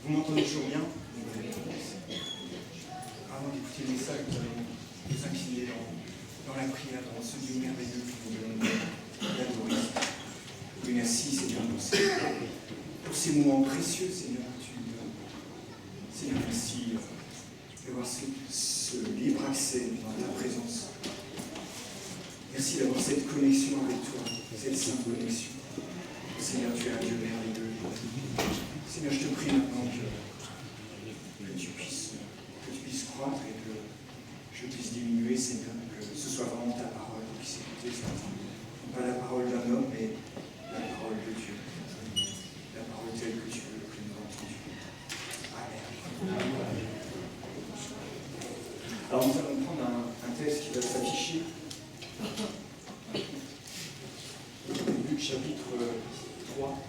Vous m'entendez toujours bien? Avant d'écouter le message, nous allons nous incliner dans la prière, dans ce Dieu merveilleux que nous venons d'adorer. Oui, merci Seigneur pour ces moments précieux, Seigneur, que tu nous donnes. Seigneur, merci d'avoir ce libre accès dans ta présence. Merci d'avoir cette connexion avec toi, cette sainte connexion. Seigneur, tu es un Dieu merveilleux. Seigneur, je te prie maintenant que tu puisses croître et que je puisse diminuer, Seigneur, que ce soit vraiment ta parole qui puisse écouter ce matin. Non pas la parole d'un homme, mais la parole de Dieu. La parole telle que tu veux que nous l'entendions. Amen. Alors nous allons prendre un texte qui va s'afficher. Luc chapitre 3.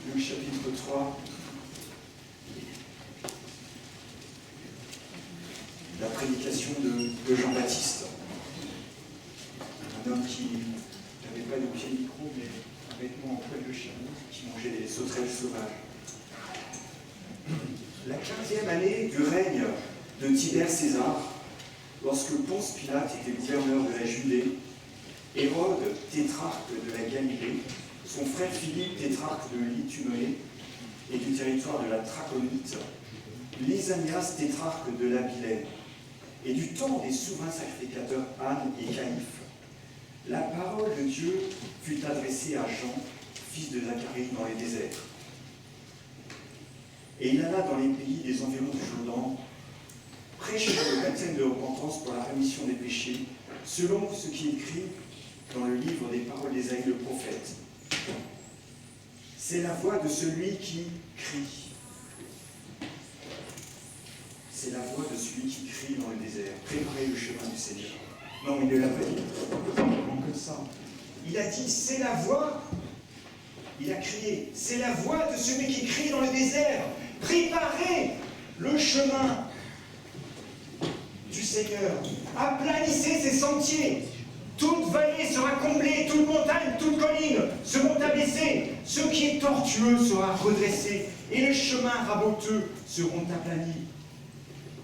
Luc chapitre 3. La prédication de Jean-Baptiste. Un homme qui n'avait pas de pied micro, mais un vêtement en poil de chameau, qui mangeait des sauterelles sauvages. La 15e année du règne de Tibère César, lorsque Ponce Pilate était gouverneur de la Judée, Hérode, tétrarque de la Galilée, son frère Philippe, tétrarque de l'Ituménée et du territoire de la Traconite, Lysanias, tétrarque de l'Abilène, et du temps des souverains sacrificateurs Anne et Caïphe, la parole de Dieu fut adressée à Jean, fils de Zacharie, dans les déserts. Et il alla dans les pays des environs du Jourdain, prêchant le baptême de repentance pour la rémission des péchés, selon ce qui est écrit dans le livre des paroles d'Ésaïe le prophète. C'est la voix de celui qui crie. C'est la voix de celui qui crie dans le désert. Préparez le chemin du Seigneur. Non, il ne l'a pas dit comme ça. Il a dit, c'est la voix. Il a crié, c'est la voix de celui qui crie dans le désert. Préparez le chemin du Seigneur. Aplanissez ses sentiers. Toute vallée sera comblée, toute montagne, toute colline seront abaissées. Ce qui est tortueux sera redressé, et les chemins raboteux seront aplanis.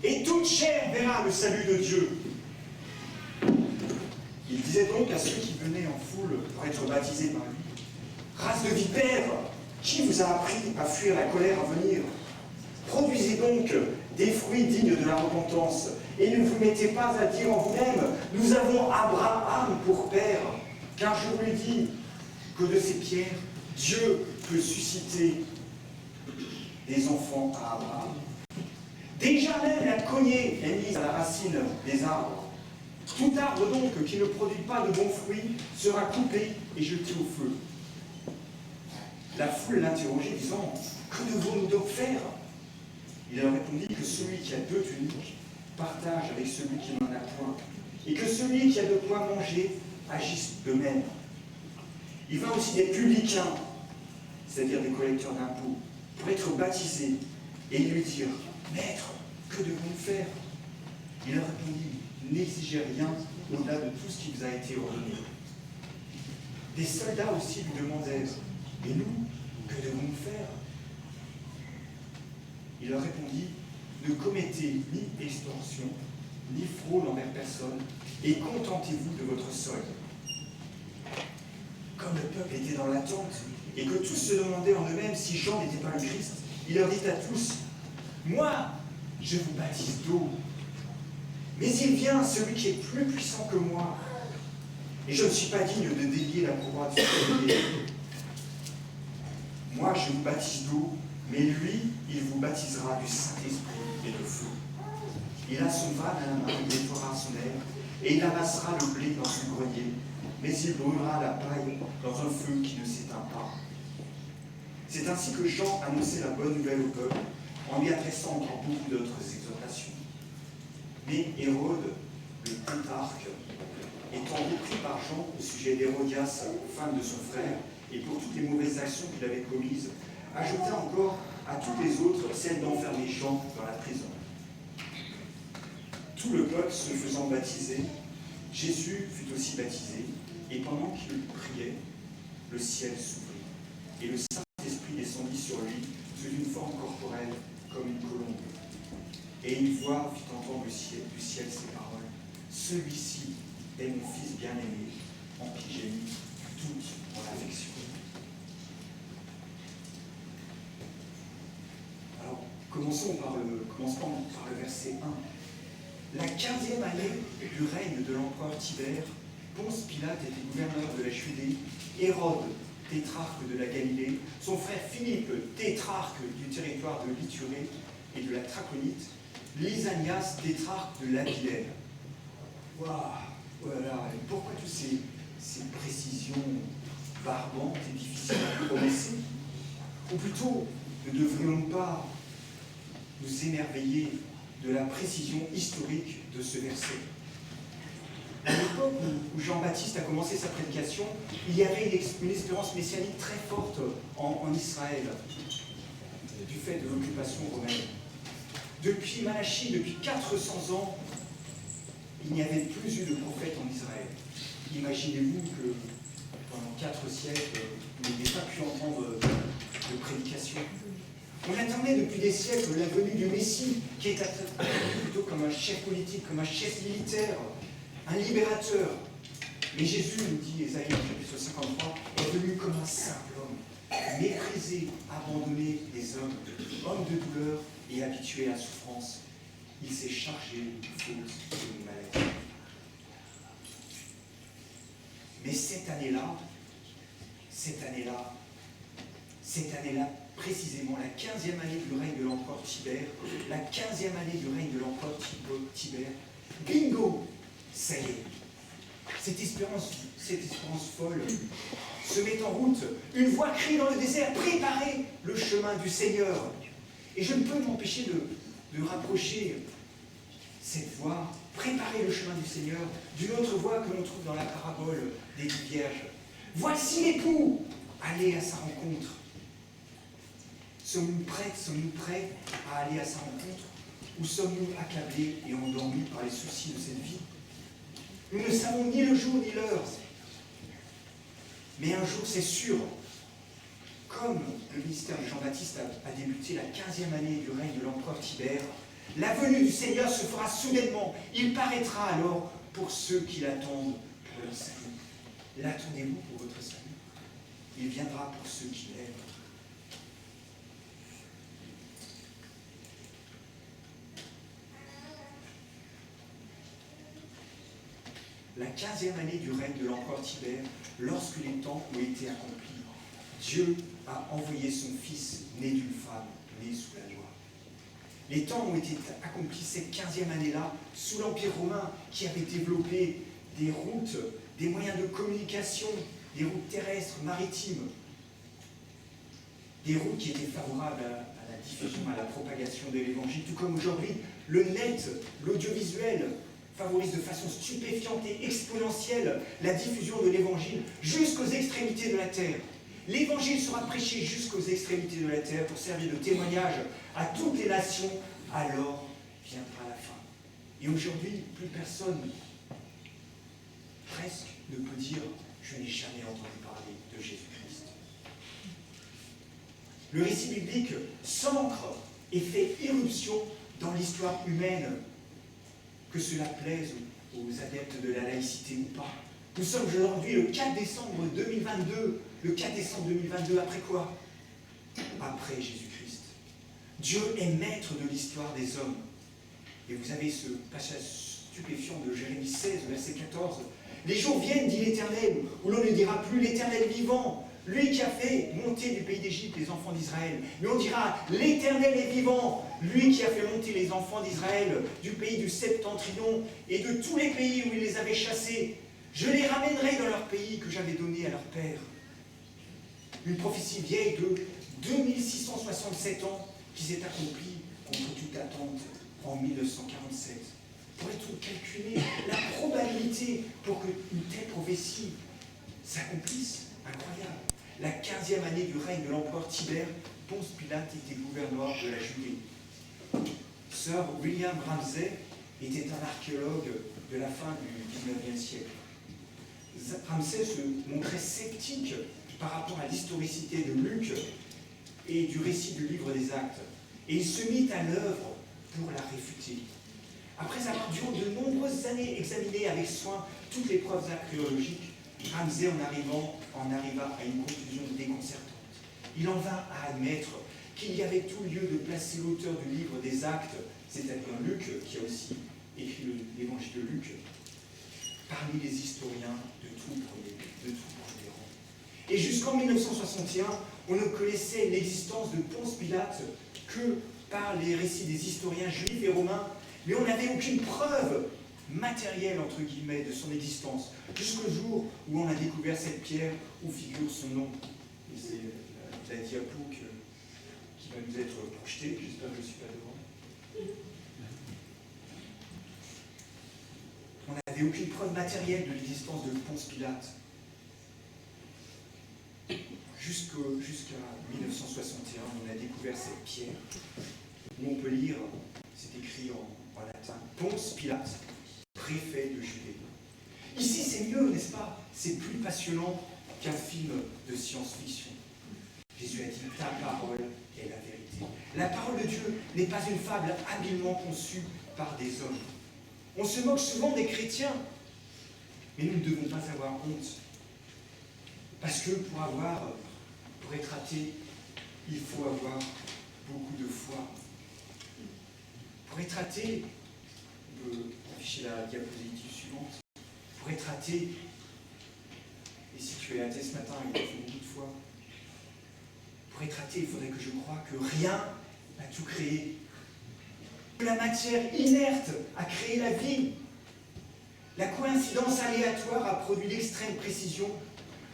Et toute chair verra le salut de Dieu. Il disait donc à ceux qui venaient en foule pour être baptisés par lui, race de vipères, qui vous a appris à fuir la colère à venir? Produisez donc des fruits dignes de la repentance, et ne vous mettez pas à dire en vous-même, nous avons Abraham pour père, car je vous le dis, que de ces pierres, Dieu peut susciter des enfants à Abraham. Déjà même la cognée est mise à la racine des arbres. Tout arbre donc qui ne produit pas de bons fruits sera coupé et jeté au feu. La foule l'interrogeait, disant, que devons-nous donc faire? Il leur répondit que celui qui a 2 tuniques partage avec celui qui n'en a point, et que celui qui a de quoi manger agisse de même. Il vint aussi des publicains, c'est-à-dire des collecteurs d'impôts, pour être baptisés, et ils lui dirent, Maître, que devons-nous faire? Il leur répondit, n'exigez rien au-delà de tout ce qui vous a été ordonné. Des soldats aussi lui demandèrent, et nous, que devons-nous faire? Il leur répondit, ne commettez ni extorsion, ni fraude envers personne, et contentez-vous de votre solde. Comme le peuple était dans l'attente, et que tous se demandaient en eux-mêmes si Jean n'était pas le Christ, il leur dit à tous, moi, je vous baptise d'eau, mais il vient celui qui est plus puissant que moi, et je ne suis pas digne de délier la courroie de son collier. Moi, je vous baptise d'eau, mais lui, il vous baptisera du Saint-Esprit et de feu. Il a son van à la main, il nettoiera son aile, et il amassera le blé dans son grenier, mais il brûlera la paille dans un feu qui ne s'éteint pas. C'est ainsi que Jean annonçait la bonne nouvelle au peuple, en lui adressant encore beaucoup d'autres exhortations. Mais Hérode, le tétrarque, étant repris par Jean au sujet d'Hérodias, femme de son frère, et pour toutes les mauvaises actions qu'il avait commises, ajouta encore à toutes les autres celle d'enfermer Jean dans la prison. Tout le peuple se faisant baptiser, Jésus fut aussi baptisé, Et pendant qu'il priait, le ciel s'ouvrit, et le Saint-Esprit descendit sur lui sous une forme corporelle comme une colombe. Et une voix fit entendre du ciel ces paroles. Celui-ci est mon Fils bien-aimé, en qui j'ai mis toute mon affection. Alors, commençons par le verset 1. La 15e année du règne de l'empereur Tibère, Ponce Pilate était gouverneur de la Judée, Hérode, tétrarque de la Galilée, son frère Philippe, tétrarque du territoire de l'Ithurée et de la Traconite, Lysanias, tétrarque de l'Abilène. Waouh, voilà, et pourquoi toutes ces précisions barbantes et difficiles à prononcer? Ou plutôt, ne devrions-nous pas nous émerveiller de la précision historique de ce verset? À l'époque où Jean-Baptiste a commencé sa prédication, il y avait une espérance messianique très forte en Israël, du fait de l'occupation romaine. Depuis Malachie, depuis 400 ans, il n'y avait plus eu de prophète en Israël. Imaginez-vous que pendant 4 siècles, vous n'avez pas pu entendre de prédication. On attendait depuis des siècles la venue du Messie, qui est plutôt comme un chef politique, comme un chef militaire, un libérateur. Mais Jésus, nous dit Ésaïe chapitre 53, est venu comme un simple homme, méprisé, abandonné des hommes, homme de douleur et habitué à la souffrance. Il s'est chargé de fautes et de maladies. Mais cette année-là, précisément la 15e année du règne de l'empereur Tibère, la 15e année du règne de l'empereur Tibère, bingo, ça y est, cette espérance folle se met en route. Une voix crie dans le désert, préparez le chemin du Seigneur. Et je ne peux m'empêcher de rapprocher cette voix, préparez le chemin du Seigneur, d'une autre voix que l'on trouve dans la parabole des 10 vierges. Voici l'époux, allez à sa rencontre. Sommes-nous prêts à aller à sa rencontre, ou sommes-nous accablés et endormis par les soucis de cette vie? Nous ne savons ni le jour ni l'heure. Mais un jour, c'est sûr, comme le ministère de Jean-Baptiste a débuté la 15e année du règne de l'empereur Tibère, la venue du Seigneur se fera soudainement. Il paraîtra alors pour ceux qui l'attendent pour leur salut. L'attendez-vous pour votre salut? Il viendra pour ceux qui l'aiment. La 15e année du règne de l'empereur Tibère, lorsque les temps ont été accomplis, Dieu a envoyé son Fils, né d'une femme, né sous la loi. Les temps ont été accomplis cette 15e année-là, sous l'Empire romain, qui avait développé des routes, des moyens de communication, des routes terrestres, maritimes, des routes qui étaient favorables à la diffusion, à la propagation de l'Évangile, tout comme aujourd'hui, le net, l'audiovisuel, favorise de façon stupéfiante et exponentielle la diffusion de l'Évangile jusqu'aux extrémités de la terre. L'Évangile sera prêché jusqu'aux extrémités de la terre pour servir de témoignage à toutes les nations, alors viendra la fin. Et aujourd'hui, plus personne, presque, ne peut dire « je n'ai jamais entendu parler de Jésus-Christ ». Le récit biblique s'ancre et fait irruption dans l'histoire humaine, que cela plaise aux adeptes de la laïcité ou pas. Nous sommes aujourd'hui le 4 décembre 2022. Le 4 décembre 2022, après quoi? Après Jésus-Christ. Dieu est maître de l'histoire des hommes. Et vous avez ce passage stupéfiant de Jérémie 16, verset 14. Les jours viennent, dit l'Éternel, où l'on ne dira plus l'Éternel vivant, lui qui a fait monter du pays d'Égypte les enfants d'Israël. Mais on dira, l'Éternel est vivant, lui qui a fait monter les enfants d'Israël du pays du Septentrion et de tous les pays où il les avait chassés. Je les ramènerai dans leur pays que j'avais donné à leur père. Une prophétie vieille de 2667 ans qui s'est accomplie contre toute attente en 1947. Pourrait-on calculer la probabilité pour qu'une telle prophétie s'accomplisse? Incroyable. La 15e année du règne de l'empereur Tibère, Ponce Pilate était gouverneur de la Judée. Sir William Ramsay était un archéologue de la fin du 19e siècle. Ramsay se montrait sceptique par rapport à l'historicité de Luc et du récit du livre des Actes. Et il se mit à l'œuvre pour la réfuter. Après avoir durant de nombreuses années examiné avec soin toutes les preuves archéologiques, Ramsay en arriva à une conclusion déconcertante. Il en vint à admettre qu'il y avait tout lieu de placer l'auteur du livre des Actes, c'est-à-dire Luc, qui a aussi écrit l'évangile de Luc, parmi les historiens de tout premier rang. Et jusqu'en 1961, on ne connaissait l'existence de Ponce Pilate que par les récits des historiens juifs et romains, mais on n'avait aucune preuve matérielle, entre guillemets, de son existence, jusqu'au jour où on a découvert cette pierre où figure son nom. Et c'est la diapo qui va nous être projetée, j'espère que je ne suis pas devant. On n'avait aucune preuve matérielle de l'existence de Ponce Pilate. Jusqu'à 1961, on a découvert cette pierre, où on peut lire, c'est écrit en latin, Ponce Pilate, préfet de Judée. Ici, c'est mieux, n'est-ce pas? C'est plus passionnant qu'un film de science-fiction. Jésus a dit, ta parole est la vérité. La parole de Dieu n'est pas une fable habilement conçue par des hommes. On se moque souvent des chrétiens, mais nous ne devons pas avoir honte. Parce que pour être athée, il faut avoir beaucoup de foi. Pour être athée, on peut afficher la diapositive suivante. Pour être athée, et si tu es athée ce matin, il faut beaucoup de foi. Pour être athée, il faudrait que je croie que rien n'a tout créé. Que la matière inerte a créé la vie. La coïncidence aléatoire a produit l'extrême précision.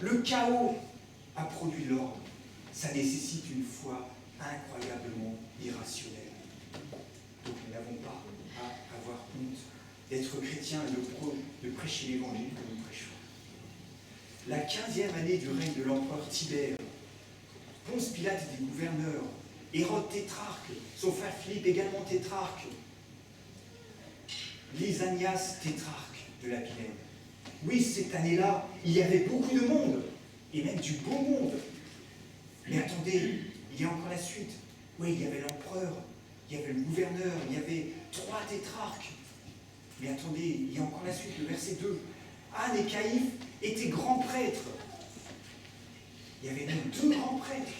Le chaos a produit l'ordre. Ça nécessite une foi incroyablement irrationnelle. Donc nous n'avons pas à avoir honte d'être chrétien et de prêcher l'évangile que nous prêchons. La 15e année du règne de l'empereur Tibère, Ponce Pilate était gouverneur, Hérode tétrarque, son frère Philippe également tétrarque, Lysanias tétrarque de la Pilène. Oui, cette année-là, il y avait beaucoup de monde, et même du beau monde. Mais attendez, il y a encore la suite. Oui, il y avait l'empereur, il y avait le gouverneur, il y avait 3 tétrarques. Mais attendez, il y a encore la suite, le verset 2. Anne et Caïphe étaient grands prêtres. Il y avait même 2 grands prêtres.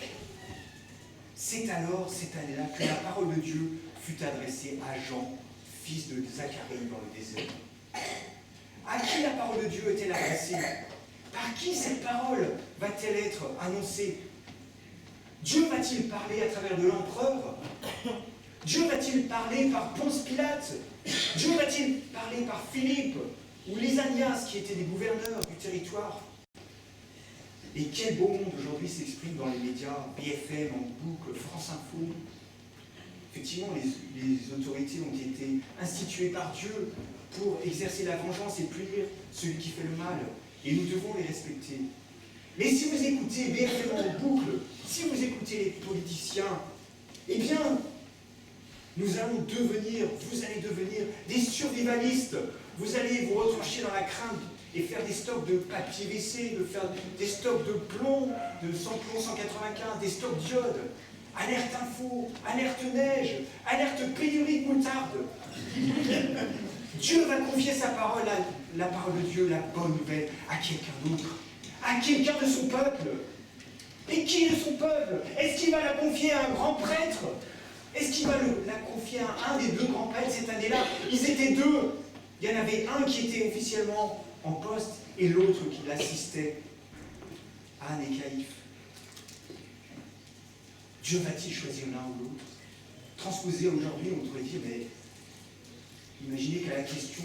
C'est alors, cette année-là, que la parole de Dieu fut adressée à Jean, fils de Zacharie dans le désert. À qui la parole de Dieu est-elle adressée? Par qui cette parole va-t-elle être annoncée? Dieu va-t-il parler à travers de l'empereur? Dieu va-t-il parler par Ponce Pilate? Dieu va-t-il parler par Philippe ou Lysanias qui étaient des gouverneurs du territoire? Et quel beau monde aujourd'hui s'exprime dans les médias, BFM, en boucle, France Info. Effectivement, les autorités ont été instituées par Dieu pour exercer la vengeance et punir celui qui fait le mal. Et nous devons les respecter. Mais si vous écoutez BFM en boucle, si vous écoutez les politiciens, eh bien, vous allez devenir des survivalistes. Vous allez vous retrancher dans la crainte et faire des stocks de papier WC, de faire des stocks de plomb, de 100 plomb 195, des stocks d'iode. Alerte info, alerte neige, alerte pénurie de moutarde. Dieu va confier sa parole, la parole de Dieu, la bonne nouvelle, à quelqu'un d'autre, à quelqu'un de son peuple. Et qui est son peuple? Est-ce qu'il va la confier à un grand prêtre? Est-ce qu'il va la confier à un des 2 grands prêtres cette année-là? Ils étaient 2. Il y en avait un qui était officiellement en poste et l'autre qui l'assistait, Anne et Caïphe. Dieu va-t-il choisir l'un ou l'autre? Transposé aujourd'hui, on pourrait dire, mais imaginez qu'à la question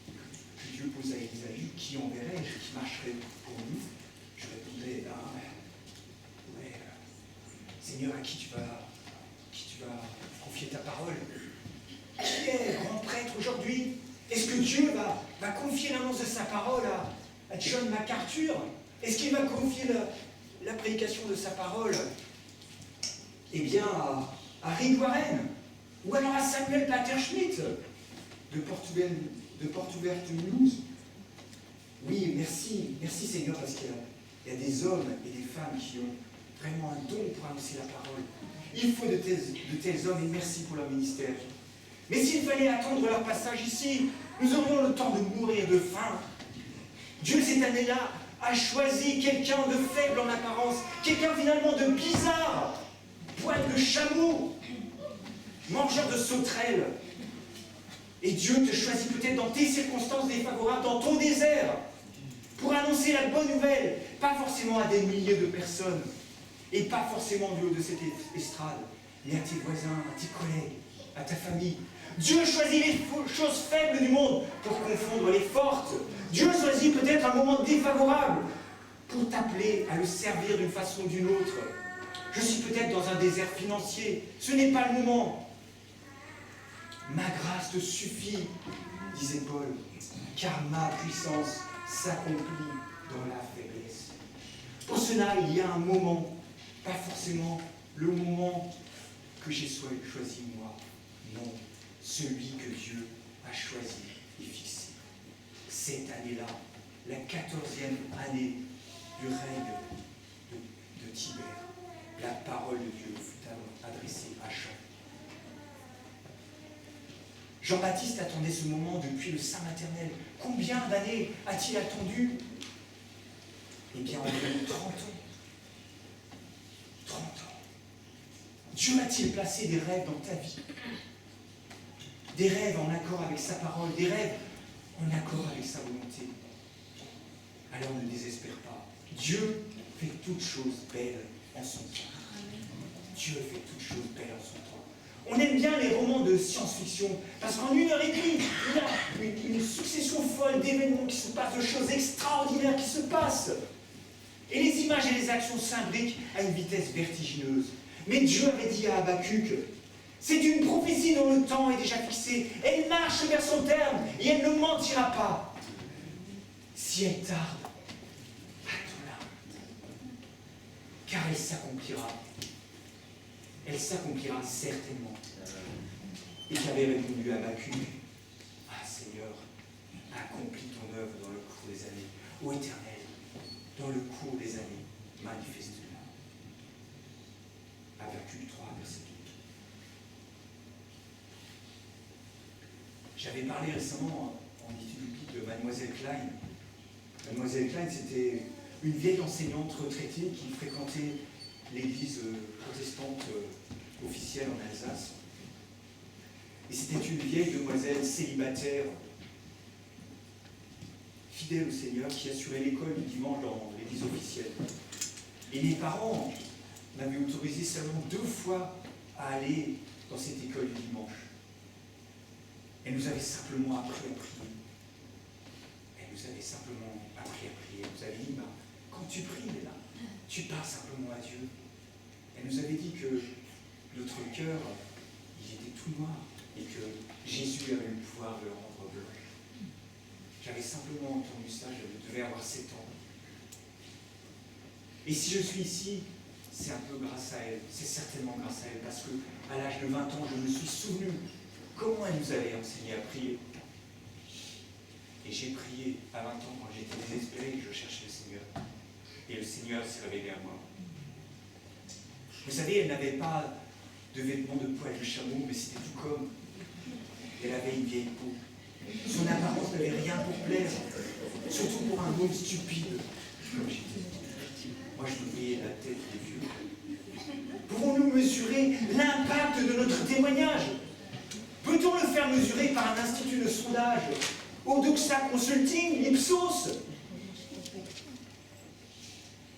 que Dieu pose à Ésaïe, qui enverrai-je, qui marcherait pour nous? Je répondrais, Seigneur, à qui tu vas confier ta parole? Qui est grand prêtre aujourd'hui? Est-ce que Dieu va confier l'annonce de sa parole à John MacArthur? Est-ce qu'il va confier la prédication de sa parole, eh bien, à Rick Warren? Ou alors à Samuel Paterschmidt de Porte Ouverte News? Oui, merci Seigneur, parce qu'il y a des hommes et des femmes qui ont vraiment un don pour annoncer la parole. Il faut de tels hommes et merci pour leur ministère. Mais s'il fallait attendre leur passage ici, nous aurions le temps de mourir de faim. Dieu, cette année-là, a choisi quelqu'un de faible en apparence, quelqu'un finalement de bizarre, poil de chameau, mangeur de sauterelles. Et Dieu te choisit peut-être dans tes circonstances défavorables, dans ton désert, pour annoncer la bonne nouvelle, pas forcément à des milliers de personnes, et pas forcément du haut de cette estrade, mais à tes voisins, à tes collègues, à ta famille. Dieu choisit les choses faibles du monde pour confondre les fortes. Dieu choisit peut-être un moment défavorable pour t'appeler à le servir d'une façon ou d'une autre. Je suis peut-être dans un désert financier, ce n'est pas le moment. Ma grâce te suffit, disait Paul, car ma puissance s'accomplit dans la faiblesse. Pour cela, il y a un moment, pas forcément le moment que j'ai choisi moi, non, celui que Dieu a choisi et fixé. Cette année-là, la 14e année du règne de Tibère, la parole de Dieu fut adressée à Jean. Jean-Baptiste attendait ce moment depuis le sein maternel. Combien d'années a-t-il attendu? Eh bien, environ 30 ans. 30 ans. Dieu a-t-il placé des rêves dans ta vie? Des rêves en accord avec sa parole, des rêves en accord avec sa volonté. Alors ne désespère pas. Dieu fait toutes choses belles en son temps. Dieu fait toutes choses belles en son temps. On aime bien les romans de science-fiction, parce qu'en 1 heure et demie, il y a une succession folle d'événements qui se passent, de choses extraordinaires qui se passent. Et les images et les actions s'imbriquent à une vitesse vertigineuse. Mais Dieu avait dit à Habacuc, c'est une prophétie dont le temps est déjà fixé. Elle marche vers son terme et elle ne mentira pas. Si elle tarde, attends-la, car elle s'accomplira. Elle s'accomplira certainement. Et qu'avait répondu Habacuc, ah Seigneur, accomplis ton œuvre dans le cours des années. Ô Éternel, dans le cours des années, manifeste-la. Habacuc 3, verset 12. J'avais parlé récemment en étude biblique de Mademoiselle Klein. Mademoiselle Klein, c'était une vieille enseignante retraitée qui fréquentait l'église protestante officielle en Alsace. Et c'était une vieille demoiselle célibataire, fidèle au Seigneur, qui assurait l'école du dimanche dans l'église officielle. Et mes parents m'avaient autorisé seulement 2 fois à aller dans cette école du dimanche. Elle nous avait simplement appris à prier. Elle nous avait simplement appris à prier. Elle nous avait dit, quand tu pries, là, tu parles simplement à Dieu. Elle nous avait dit que notre cœur, il était tout noir et que Jésus avait le pouvoir de le rendre blanc. J'avais simplement entendu ça, je devais avoir 7 ans. Et si je suis ici, c'est un peu grâce à elle, c'est certainement grâce à elle, parce qu'à l'âge de 20 ans, je me suis souvenu comment elle nous avait enseigné à prier. Et j'ai prié à 20 ans quand j'étais désespéré et que je cherchais le Seigneur. Et le Seigneur s'est révélé à moi. Vous savez, elle n'avait pas de vêtements de poil de chameau, mais c'était tout comme. Elle avait une vieille peau. Son apparence n'avait rien pour plaire, surtout pour un homme stupide, comme j'étais. Moi, je me voyais la tête des vieux. Pouvons-nous mesurer l'impact de notre témoignage? Peut-on le faire mesurer par un institut de sondage, Odoxa Consulting, Ipsos?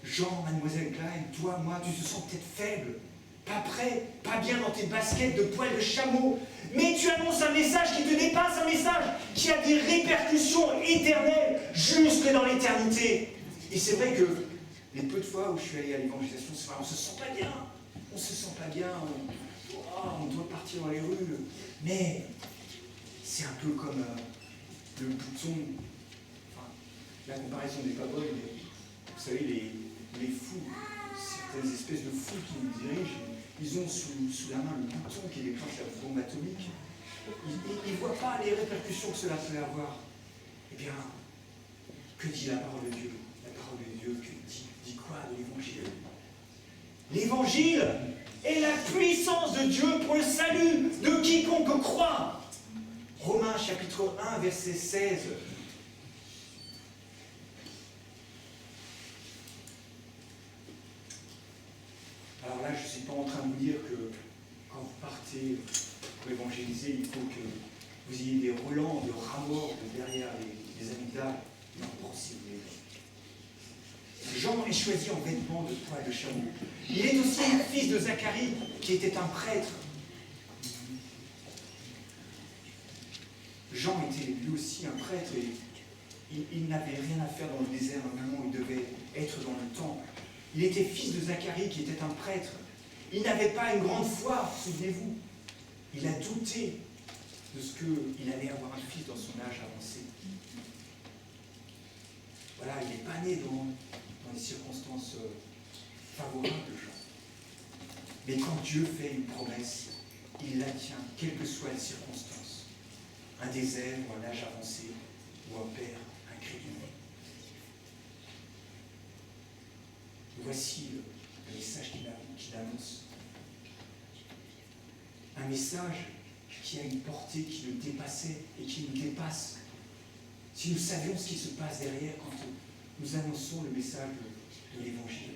Jean, Mademoiselle Klein, toi, moi, tu te sens peut-être faible, pas prêt, pas bien dans tes baskets de poil de chameau, mais tu annonces un message qui te dépasse, un message qui a des répercussions éternelles jusque dans l'éternité. Et c'est vrai que les peu de fois où je suis allé à l'évangélisation, c'est vrai, on se sent pas bien, on se sent pas bien, on doit partir dans les rues, mais c'est un peu comme le bouton, enfin, la comparaison n'est pas bonne, mais vous savez, les fous, certaines espèces de fous qui nous dirigent, ils ont sous la main le bouton qui déclenche la bombe atomique. Ils ne voient pas les répercussions que cela peut avoir. Eh bien, que Que dit la parole de Dieu? La parole de Dieu dit quoi de l'Évangile? L'Évangile est la puissance de Dieu pour le salut de quiconque croit. Romains chapitre 1, verset 16. Alors là, je ne suis pas en train de vous dire que quand vous partez pour évangéliser, il faut que vous ayez des relents de rats morts derrière les amygdales. Non, si vous voulez. Jean est choisi en vêtements de poil de chameau. Il est aussi le fils de Zacharie, qui était un prêtre. Jean était lui aussi un prêtre et il n'avait rien à faire dans le désert au moment où il devait être dans le temple. Il était fils de Zacharie, qui était un prêtre. Il n'avait pas une grande foi, souvenez-vous. Il a douté de ce qu'il allait avoir un fils dans son âge avancé. Voilà, il n'est pas né dans des circonstances favorables, Jean. Mais quand Dieu fait une promesse, il la tient, quelles que soient les circonstances. Un désert ou un âge avancé, ou un père incrédule. Voici le message qu'il annonce. Un message qui a une portée qui le dépassait et qui nous dépasse. Si nous savions ce qui se passe derrière quand nous annonçons le message de l'Évangile.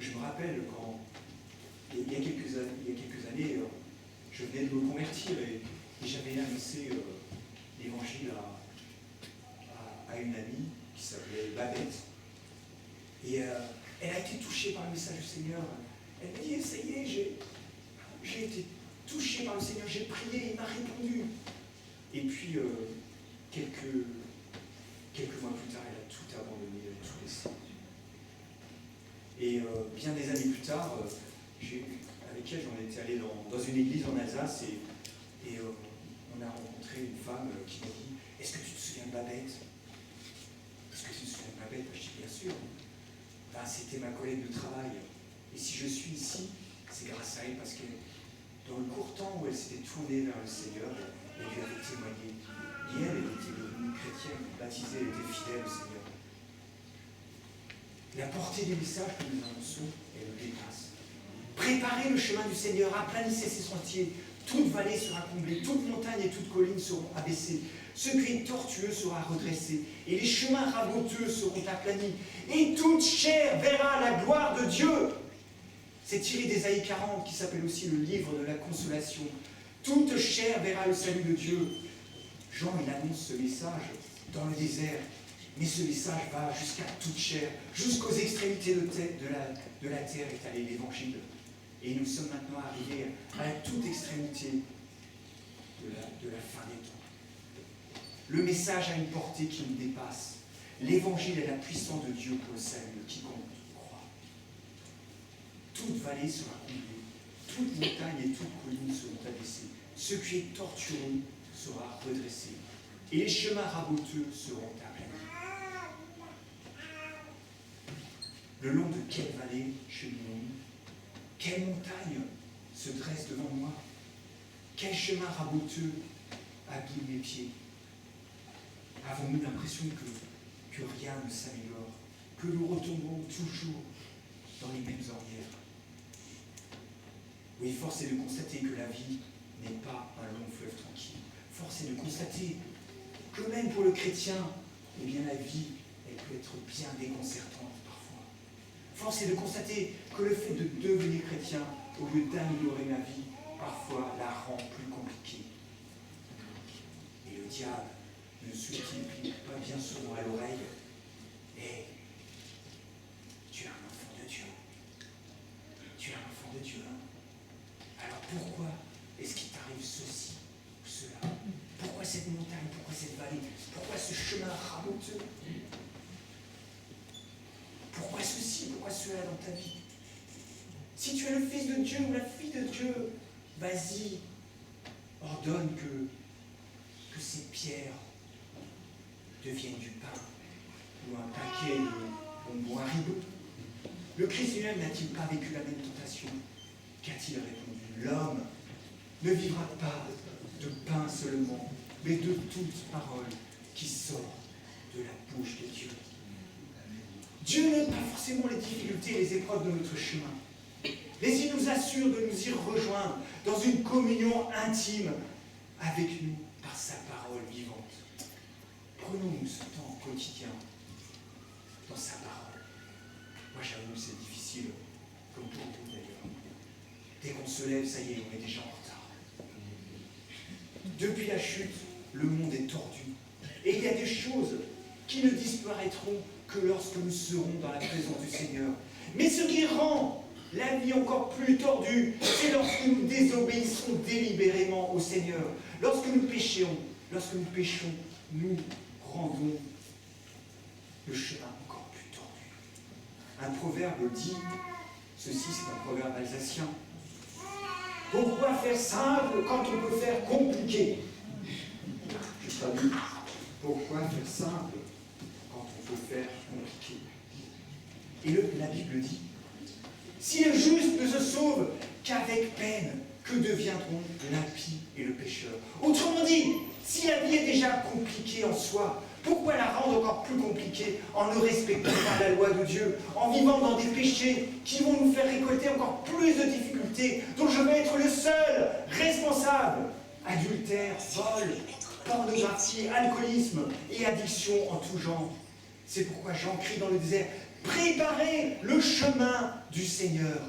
Je me rappelle quand, il y a quelques années, je venais de me convertir et j'avais annoncé l'Évangile à une amie qui s'appelait Babette. Et elle a été touchée par le message du Seigneur. Elle m'a dit, ça y est, j'ai été touchée par le Seigneur, j'ai prié, il m'a répondu. Et puis, quelques mois plus tard, elle a tout abandonné, elle a tout laissé. Et bien des années plus tard, avec elle, on était allé dans une église en Alsace et on a rencontré une femme qui m'a dit, est-ce que tu te souviens de Babette? Est-ce que tu te souviens de Babette? Je dis, bien sûr. Ben, c'était ma collègue de travail. Et si je suis ici, c'est grâce à elle, parce que dans le court temps où elle s'était tournée vers le Seigneur, elle lui avait témoigné. Et elle était devenue chrétienne, baptisée, elle était fidèle au Seigneur. La portée du message que nous annonçons, elle le dépasse. Préparez le chemin du Seigneur, aplanissez ses sentiers. Toute vallée sera comblée, toute montagne et toute colline seront abaissées. Ce qui est tortueux sera redressé, et les chemins raboteux seront aplanis. Et toute chair verra la gloire de Dieu. C'est tiré d'Ésaïe 40, qui s'appelle aussi le livre de la consolation. Toute chair verra le salut de Dieu. Jean, il annonce ce message dans le désert, mais ce message va jusqu'à toute chair, jusqu'aux extrémités de la terre est allé l'Évangile. Et nous sommes maintenant arrivés à la toute extrémité de la fin des temps. Le message a une portée qui nous dépasse. L'Évangile est la puissance de Dieu pour le salut de quiconque croit. Toute vallée sera comblée, toute montagne et toute colline seront abaissées. Ce qui est tortueux sera redressé, et les chemins raboteux seront aplanis. Le long de quelle vallée cheminons-nous? Quelle montagne se dresse devant moi? Quel chemin raboteux abîme mes pieds? Avons-nous l'impression que rien ne s'améliore, que nous retombons toujours dans les mêmes ornières? Oui, force est de constater que la vie n'est pas un long fleuve tranquille. Force est de constater que même pour le chrétien, eh bien la vie, elle peut être bien déconcertante parfois. Force est de constater que le fait de devenir chrétien, au lieu d'améliorer ma vie, parfois la rend plus compliquée. Et le diable ne s'utilise pas bien souvent à l'oreille. Et tu es un enfant de Dieu. Tu es un enfant de Dieu. Hein? Alors pourquoi est-ce qu'il t'arrive ceci ou cela? Pourquoi cette montagne? Pourquoi cette vallée? Pourquoi ce chemin raboteux? Pourquoi ceci? Pourquoi cela dans ta vie? Si tu es le fils de Dieu ou la fille de Dieu, vas-y, ordonne que ces pierres deviennent du pain ou un paquet de bonbons Haribo. Le Christ lui-même n'a-t-il pas vécu la même tentation? Qu'a-t-il répondu? L'homme ne vivra pas de pain seulement, mais de toute parole qui sort de la bouche de Dieu. Dieu n'aime pas forcément les difficultés et les épreuves de notre chemin, mais il nous assure de nous y rejoindre dans une communion intime avec nous par sa parole vivante. Prenons-nous ce temps quotidien dans sa parole. Moi, j'avoue que c'est difficile, comme pour vous d'ailleurs. Dès qu'on se lève, ça y est, on est déjà en retard. Depuis la chute, le monde est tordu. Et il y a des choses qui ne disparaîtront que lorsque nous serons dans la présence du Seigneur. Mais ce qui rend la vie encore plus tordue, c'est lorsque nous désobéissons délibérément au Seigneur. Lorsque nous péchons, nous rendons le chemin encore plus tordu. Un proverbe dit, ceci c'est un proverbe alsacien, pourquoi faire simple quand on peut faire compliqué? Je traduis, pourquoi faire simple quand on peut faire compliqué? Et la Bible dit, si le juste ne se sauve qu'avec peine, que deviendront l'impie et le pécheur? Autrement dit, si la vie est déjà compliquée en soi, pourquoi la rendre encore plus compliquée en ne respectant pas la loi de Dieu, en vivant dans des péchés qui vont nous faire récolter encore plus de difficultés, dont je vais être le seul responsable? Adultère, vol, pornographie, alcoolisme et addiction en tout genre. C'est pourquoi Jean crie dans le désert, préparez le chemin du Seigneur,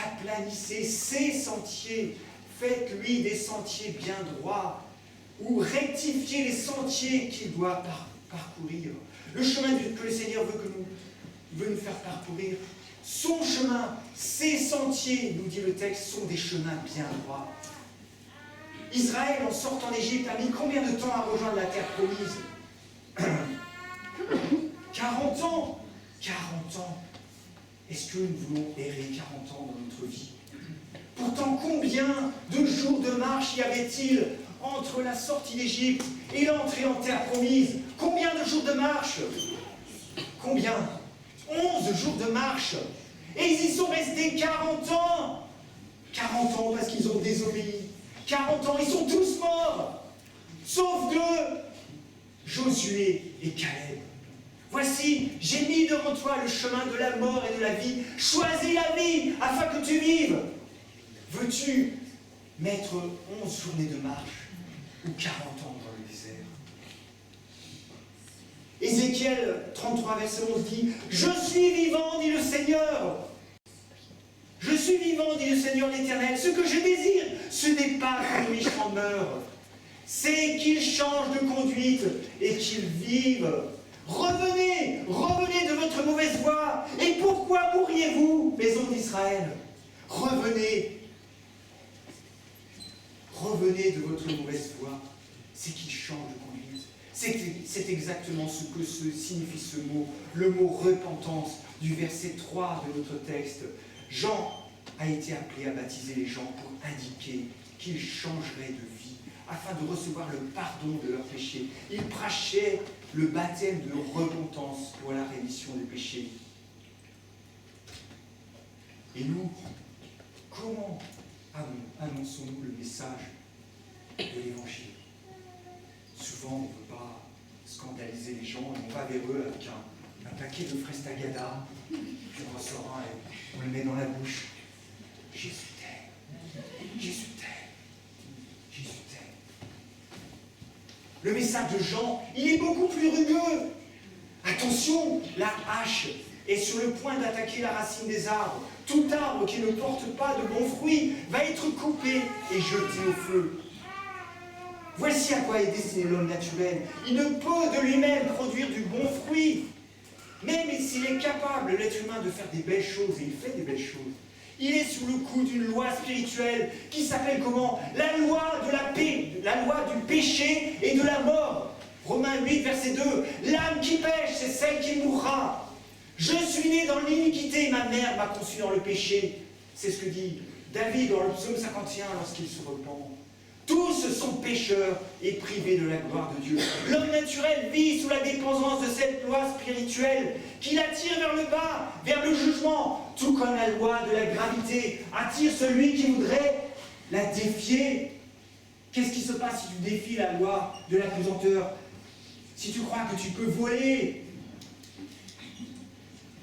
aplanissez ses sentiers, faites-lui des sentiers bien droits, ou rectifiez les sentiers qu'il doit parcourir. Le chemin que le Seigneur veut nous faire parcourir, son chemin, ses sentiers, nous dit le texte, sont des chemins bien droits. Israël, en sortant d'Égypte, a mis combien de temps à rejoindre la terre promise? 40 ans. 40 ans. Est-ce que nous voulons errer 40 ans dans notre vie? Pourtant, combien de jours de marche y avait-il entre la sortie d'Égypte et l'entrée en terre promise? Combien de jours de marche? Combien? 11 jours de marche. Et ils y sont restés 40 ans. 40 ans parce qu'ils ont désobéi. 40 ans, ils sont tous morts. Sauf deux, Josué et Caleb. Voici, j'ai mis devant toi le chemin de la mort et de la vie. Choisis la vie afin que tu vives. Veux-tu mettre 11 journées de marche ou 40 ans dans le désert? Ézéchiel 33, verset 11 dit, « Je suis vivant, dit le Seigneur. Je suis vivant, dit le Seigneur l'Éternel. Ce que je désire, ce n'est pas que les méchants meurent, c'est qu'ils changent de conduite et qu'ils vivent. Revenez, revenez de votre mauvaise voie. Et pourquoi mourriez-vous, maison d'Israël? Revenez. Revenez de votre mauvaise voie. C'est qu'ils changent de conduite. C'est exactement ce que signifie ce mot, le mot repentance, du verset 3 de notre texte. Jean a été appelé à baptiser les gens pour indiquer qu'ils changeraient de vie, afin de recevoir le pardon de leurs péchés. Il prêchait le baptême de repentance pour la rémission des péchés. Et nous, comment annonçons-nous le message de l'Évangile? Souvent, on ne veut pas scandaliser les gens, on va vers eux avec un paquet de fraises tagada, puis on ressort un et on le met dans la bouche. Jésus t'aime, Jésus t'aime, Jésus t'aime. Le message de Jean, il est beaucoup plus rugueux. Attention, la hache est sur le point d'attaquer la racine des arbres. Tout arbre qui ne porte pas de bons fruits va être coupé et jeté au feu. Voici à quoi est destiné l'homme naturel. Il ne peut de lui-même produire du bon fruit. Même s'il est capable, l'être humain, de faire des belles choses, et il fait des belles choses, il est sous le coup d'une loi spirituelle qui s'appelle comment? La loi de la paix, la loi du péché et de la mort. Romains 8, verset 2. L'âme qui pêche, c'est celle qui mourra. Je suis né dans l'iniquité, ma mère m'a conçu dans le péché. C'est ce que dit David dans le psaume 51 lorsqu'il se repent. Tous sont pécheurs et privés de la gloire de Dieu. L'homme naturel vit sous la dépendance de cette loi spirituelle qui l'attire vers le bas, vers le jugement, tout comme la loi de la gravité attire celui qui voudrait la défier. Qu'est-ce qui se passe si tu défies la loi de la pesanteur? si tu crois que tu peux voler,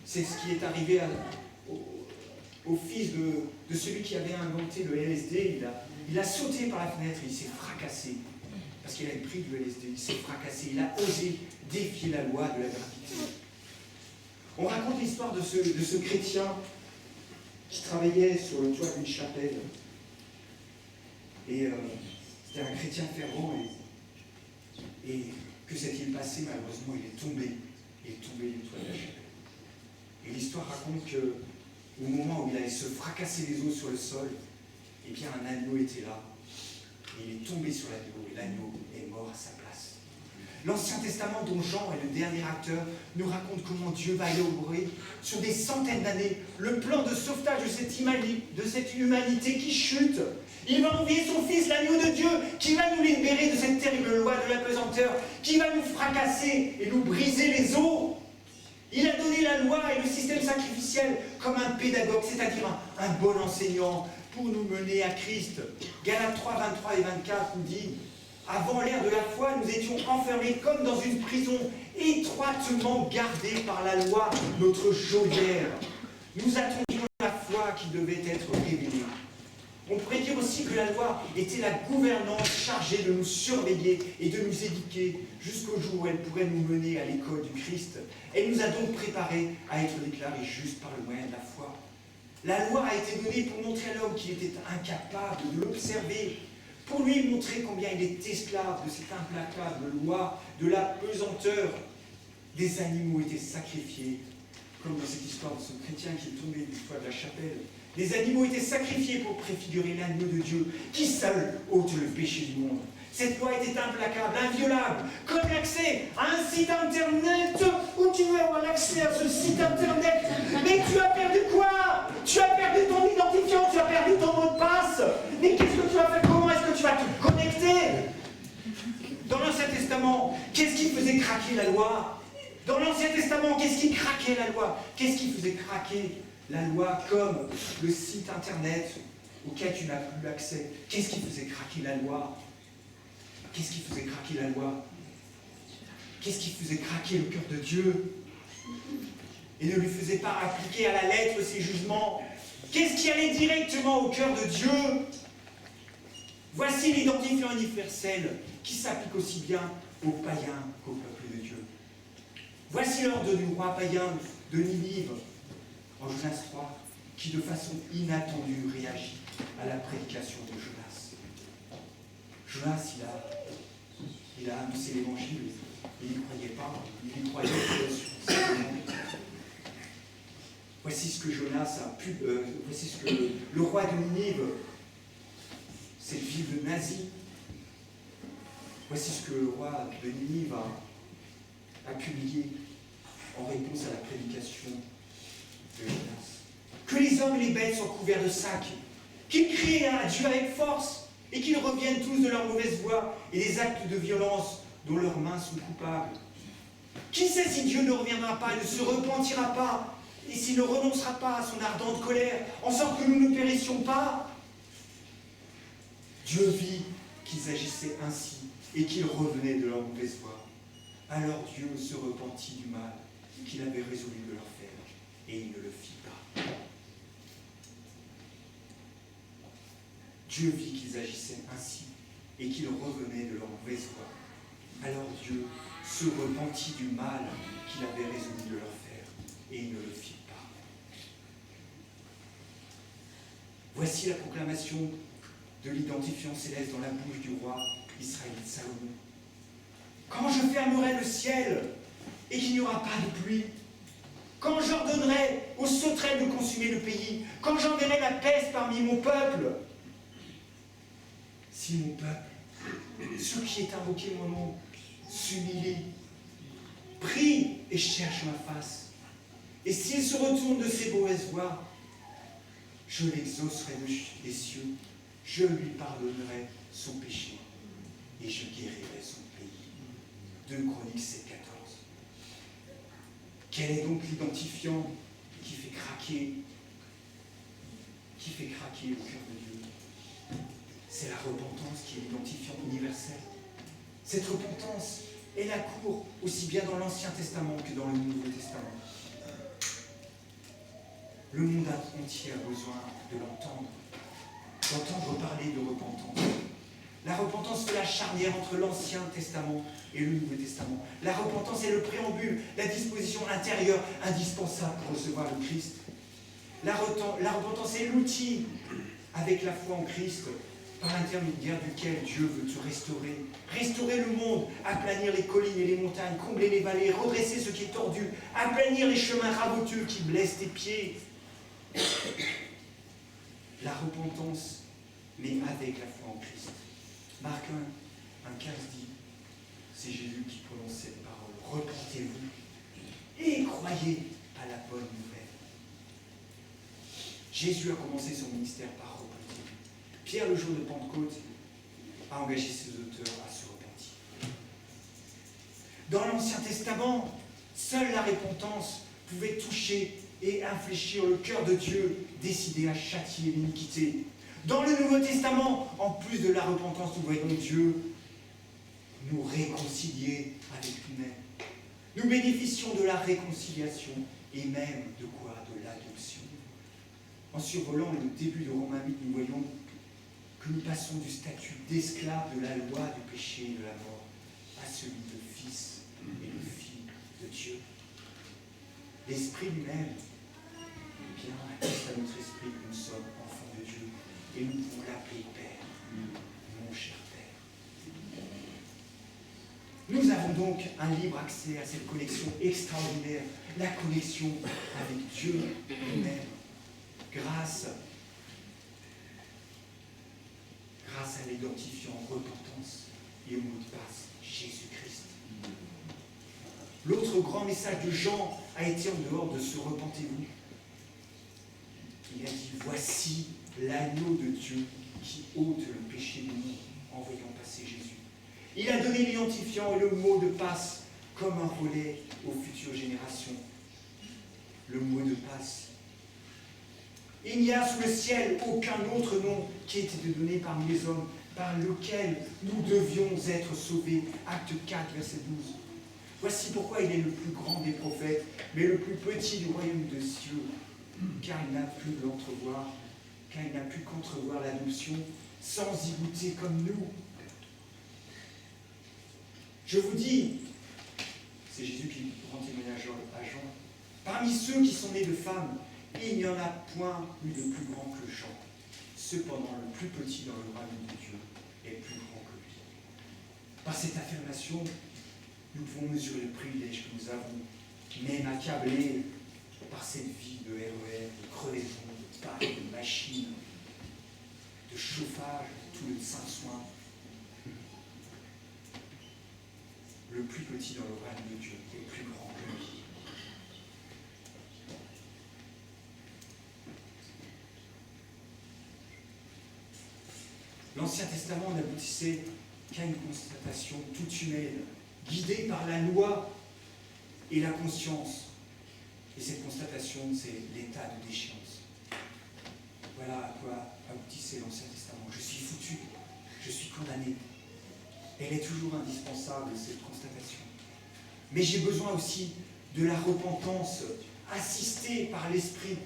c'est ce qui est arrivé au fils de celui qui avait inventé le LSD. Il a sauté par la fenêtre et il s'est fracassé. Parce qu'il avait pris du LSD, il s'est fracassé. Il a osé défier la loi de la gravité. On raconte l'histoire de ce chrétien qui travaillait sur le toit d'une chapelle. Et c'était un chrétien fervent. Et que s'est-il passé? Malheureusement, il est tombé. Il est tombé du toit de la chapelle. Et l'histoire raconte qu'au moment où il allait se fracasser les os sur le sol, eh bien un agneau était là. Et il est tombé sur l'agneau, et l'agneau est mort à sa place. L'Ancien Testament, dont Jean est le dernier acteur, nous raconte comment Dieu va élaborer sur des centaines d'années le plan de sauvetage de cette humanité qui chute. Il va envoyer son Fils, l'agneau de Dieu, qui va nous libérer de cette terrible loi de la pesanteur, qui va nous fracasser et nous briser les os. Il a donné la loi et le système sacrificiel comme un pédagogue, c'est-à-dire un bon enseignant pour nous mener à Christ. Galates 3, 23 et 24 nous dit « Avant l'ère de la foi, nous étions enfermés comme dans une prison, étroitement gardés par la loi, notre geôlière. Nous attendions la foi qui devait être révélée. » On pourrait dire aussi que la loi était la gouvernante chargée de nous surveiller et de nous éduquer jusqu'au jour où elle pourrait nous mener à l'école du Christ. Elle nous a donc préparés à être déclarés justes par le moyen de la foi. La loi a été donnée pour montrer à l'homme qu'il était incapable de l'observer, pour lui montrer combien il est esclave de cette implacable loi, de la pesanteur. Des animaux étaient sacrifiés, comme dans cette histoire de ce chrétien qui est tombé du toit de la chapelle. Les animaux étaient sacrifiés pour préfigurer l'agneau de Dieu, qui seul ôte le péché du monde. Cette loi était implacable, inviolable, comme l'accès à un site internet où tu veux avoir l'accès à ce site internet. Mais tu as perdu quoi? Tu as perdu ton identifiant, tu as perdu ton mot de passe. Mais qu'est-ce que tu vas faire? Comment est-ce que tu vas te connecter? Dans l'Ancien Testament, qu'est-ce qui faisait craquer la loi? Dans l'Ancien Testament, qu'est-ce qui craquait la loi? Qu'est-ce qui faisait craquer la loi comme le site internet auquel tu n'as plus accès? Qu'est-ce qui faisait craquer la loi? Qu'est-ce qui faisait craquer la loi? Qu'est-ce qui faisait craquer le cœur de Dieu et ne lui faisait pas appliquer à la lettre ses jugements? Qu'est-ce qui allait directement au cœur de Dieu? Voici l'identifiant universel qui s'applique aussi bien aux païens qu'au peuple de Dieu. Voici l'ordre du roi païen de Ninive, en Jonas 3, qui de façon inattendue réagit à la prédication de Jonas. Jonas, il a annoncé l'évangile, il n'y croyait pas, il y croyait sur sa demande. Voici ce que Jonas a pu, voici ce que le roi de Ninive, cette ville nazie, voici ce que le roi de Ninive a publié en réponse à la prédication de Jonas. Que les hommes et les bêtes soient couverts de sacs, qu'ils crient à Dieu avec force, et qu'ils reviennent tous de leur mauvaise voie et des actes de violence dont leurs mains sont coupables. Qui sait si Dieu ne reviendra pas et ne se repentira pas, et s'il ne renoncera pas à son ardente colère, en sorte que nous ne périssions pas? Dieu vit qu'ils agissaient ainsi et qu'ils revenaient de leur mauvaise voie. Alors Dieu se repentit du mal qu'il avait résolu de leur faire, et il ne le fit pas. Dieu vit qu'ils agissaient ainsi et qu'ils revenaient de leur mauvaise voie. Alors Dieu se repentit du mal qu'il avait résolu de leur faire, et il ne le fit pas. Voici la proclamation de l'identifiant céleste dans la bouche du roi israélite Salomon. Quand je fermerai le ciel et qu'il n'y aura pas de pluie, quand j'ordonnerai aux sauterelles de consumer le pays, quand j'enverrai la peste parmi mon peuple, si mon peuple, ceux qui aient invoqué mon nom, s'humilient, prient et cherchent ma face, et s'ils se retournent de ses mauvaises voies, je l'exaucerai des cieux, je lui pardonnerai son péché, et je guérirai son pays. 2 Chroniques 7, 14. Quel est donc l'identifiant qui fait craquer le cœur de Dieu? C'est la repentance qui est l'identifiant universel. Cette repentance Elle accourt aussi bien dans l'Ancien Testament que dans le Nouveau Testament. Le monde entier a besoin de l'entendre, d'entendre parler de repentance. La repentance fait la charnière entre l'Ancien Testament et le Nouveau Testament. La repentance est le préambule, la disposition intérieure indispensable pour recevoir le Christ. La repentance est l'outil, avec la foi en Christ, par l'intermédiaire duquel Dieu veut te restaurer. Restaurer le monde, aplanir les collines et les montagnes, combler les vallées, redresser ce qui est tordu, aplanir les chemins raboteux qui blessent tes pieds. La repentance, mais avec la foi en Christ. Marc 1,15 dit, c'est Jésus qui prononce cette parole. Repentez-vous et croyez à la bonne nouvelle. Jésus a commencé son ministère par repentir. Pierre, le jour de Pentecôte, a engagé ses auteurs à se repentir. Dans l'Ancien Testament, seule la repentance pouvait toucher et infléchir le cœur de Dieu, décidé à châtier l'iniquité. Dans le Nouveau Testament, en plus de la repentance, nous voyons Dieu nous réconcilier avec lui-même. Nous bénéficions de la réconciliation et même de quoi? De l'adoption. En survolant le début de Romains 8, nous voyons que nous passons du statut d'esclave de la loi du péché et de la mort à celui de fils et de fille de Dieu. L'Esprit lui-même vient attester à notre esprit que nous sommes enfants de Dieu et nous pouvons l'appeler Père, mon cher Père. Nous avons donc un libre accès à cette connexion extraordinaire, la connexion avec Dieu lui-même, grâce à l'identifiant repentance et au mot de passe Jésus-Christ. L'autre grand message de Jean a été en dehors de ce repentez-vous. Il a dit, voici l'agneau de Dieu qui ôte le péché du monde en voyant passer Jésus. Il a donné l'identifiant et le mot de passe comme un relais aux futures générations. Le mot de passe. Il n'y a sous le ciel aucun autre nom qui ait été donné parmi les hommes par lequel nous devions être sauvés. Acte 4, verset 12. Voici pourquoi il est le plus grand des prophètes, mais le plus petit du royaume des cieux, car il n'a pu l'entrevoir, car il n'a pu qu'entrevoir l'adoption sans y goûter comme nous. Je vous dis, c'est Jésus qui rend témoignage à Jean, parmi ceux qui sont nés de femmes, il n'y en a point eu de plus grand que Jean. Cependant, le plus petit dans le royaume de Dieu est plus grand que lui. Par cette affirmation, nous pouvons mesurer le privilège que nous avons, même accablés par cette vie de RER, de crevaison, de pain, de machines, de chauffage, tout le saint-soin. Le plus petit dans le royaume de Dieu est plus grand que lui. L'Ancien Testament n'aboutissait qu'à une constatation toute humaine, guidée par la loi et la conscience. Et cette constatation, c'est l'état de déchéance. Voilà à quoi aboutissait l'Ancien Testament. Je suis foutu, je suis condamné. Elle est toujours indispensable, cette constatation. Mais j'ai besoin aussi de la repentance assistée par l'Esprit,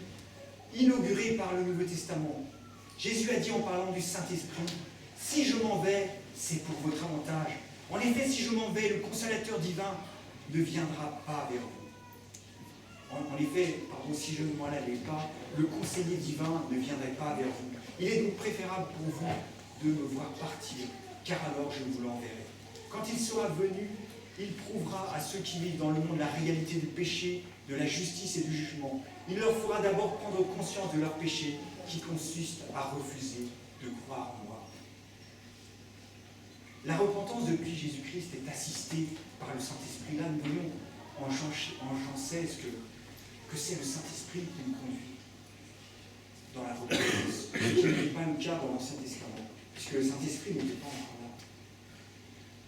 inaugurée par le Nouveau Testament. Jésus a dit en parlant du Saint-Esprit, « Si je m'en vais, c'est pour votre avantage. En effet, si je m'en vais, le consolateur divin ne viendra pas vers vous. » En effet, si je ne m'en allais pas, le conseiller divin ne viendrait pas vers vous. Il est donc préférable pour vous de me voir partir, car alors je vous l'enverrai. Quand il sera venu, il prouvera à ceux qui vivent dans le monde la réalité du péché, de la justice et du jugement. Il leur fera d'abord prendre conscience de leur péché, qui consiste à refuser de croire en moi. La repentance depuis Jésus-Christ est assistée par le Saint-Esprit. Là, nous voyons en Jean 16 que c'est le Saint-Esprit qui nous conduit dans la repentance, ce qui n'était pas le cas dans l'Ancien Testament, puisque le Saint-Esprit n'était pas encore là.